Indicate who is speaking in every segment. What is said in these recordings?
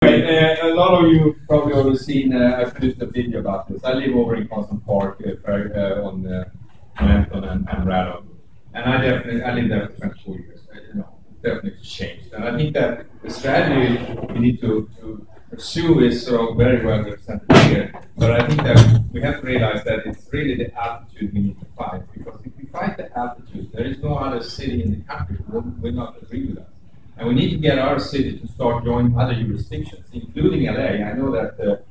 Speaker 1: anyway, a lot of you probably already seen, I produced a video about this. I live over in Constant Park on Manhattan and Radom. And I lived there for 24 years. Definitely changed. And I think that the strategy we need to pursue is sort of very well represented here. But I think that we have to realize that it's really the altitude we need to fight. Because if we fight the altitude, there is no other city in the country who will not agree with us. And we need to get our city to start joining other jurisdictions, including LA. I know that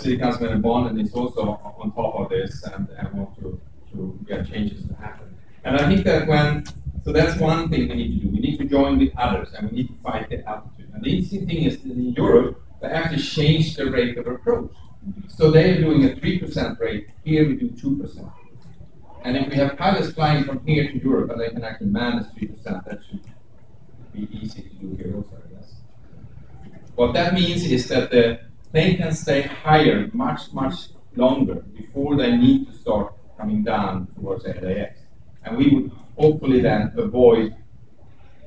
Speaker 1: City Councilman Bonnen is also on top of this and want to get changes to happen. And I think that so that's one thing we need to do. We need to join with others and we need to fight the altitude. And the interesting thing is that in Europe, they actually changed the rate of approach. So they're doing a 3% rate, here we do 2%. And if we have pilots flying from here to Europe and they can actually manage 3%, that should be easy to do here also, I guess. What that means is that the plane can stay higher much, much longer before they need to start coming down towards LAX. And we would hopefully then avoid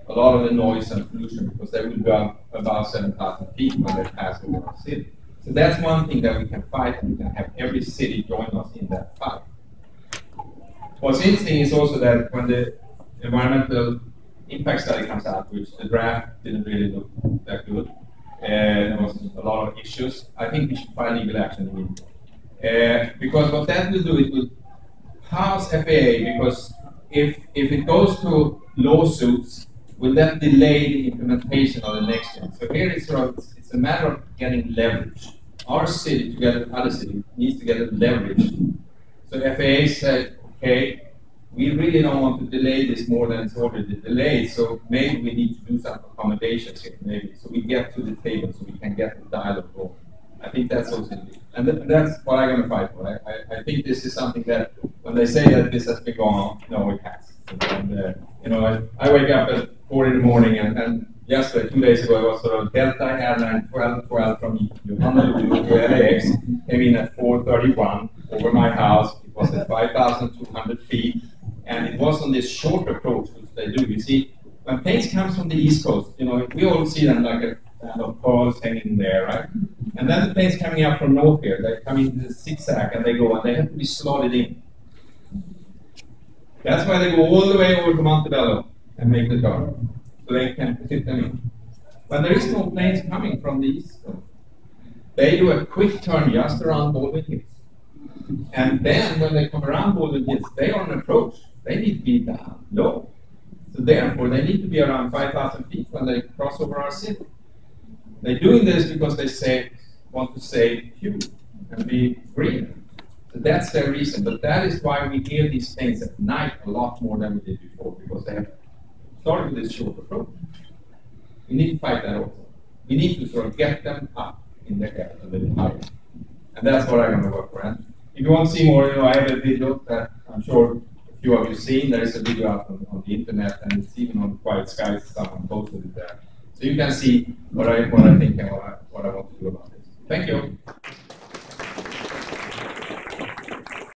Speaker 1: a lot of the noise and pollution because they will go above 7,000 feet when they pass over our city. So that's one thing that we can fight, and we can have every city join us in that fight. What's interesting is also that when the environmental impact study comes out, which the draft didn't really look that good, there was a lot of issues, I think we should file legal action immediately. Because what that will do, it will house FAA, because if it goes to lawsuits, will that delay the implementation of the next gen? So here it's a matter of getting leverage. Our city, together with other cities, needs to get leverage. So FAA said, okay, we really don't want to delay this more than it's already delayed, so maybe we need to do some accommodations here, maybe, so we get to the table, so we can get the dialogue going. I think that's also needed. And that's what I'm going to fight for. I think this is something that, when they say that this has been going on, no, it has. And I wake up at 4 in the morning, and yesterday, 2 days ago, I was sort of Delta Airline 1212 from Johanna to LAX, came in at 4:31 over my house. It was at 5,200 feet, and it was on this short approach, which they do. You see, when planes come from the East Coast, we all see them like a kind of pearls hanging there, right? And then the planes coming up from north here, they come in the zigzag and they go, and they have to be slotted in. That's why they go all the way over to Montebello and make the turn, so they can fit them in. When there is no planes coming from the East Coast, they do a quick turn just around Baldwin Hills. And then when they come around Baldwin Hills, they are on approach. They need to be down low. So therefore, they need to be around 5,000 feet when they cross over our city. They're doing this because they want to save fuel and be greener. So that's their reason. But that is why we hear these things at night a lot more than we did before, because they have started with this short approach. We need to fight that also. We need to sort of get them up in the air a little higher. And that's what I'm going to work for. And if you want to see more, I have a video that I'm sure a few of you have seen. There is a video out on the internet, and it's even on Quiet Skies. Someone posted it there. So you can see what I think and what I want to do about this. Thank you.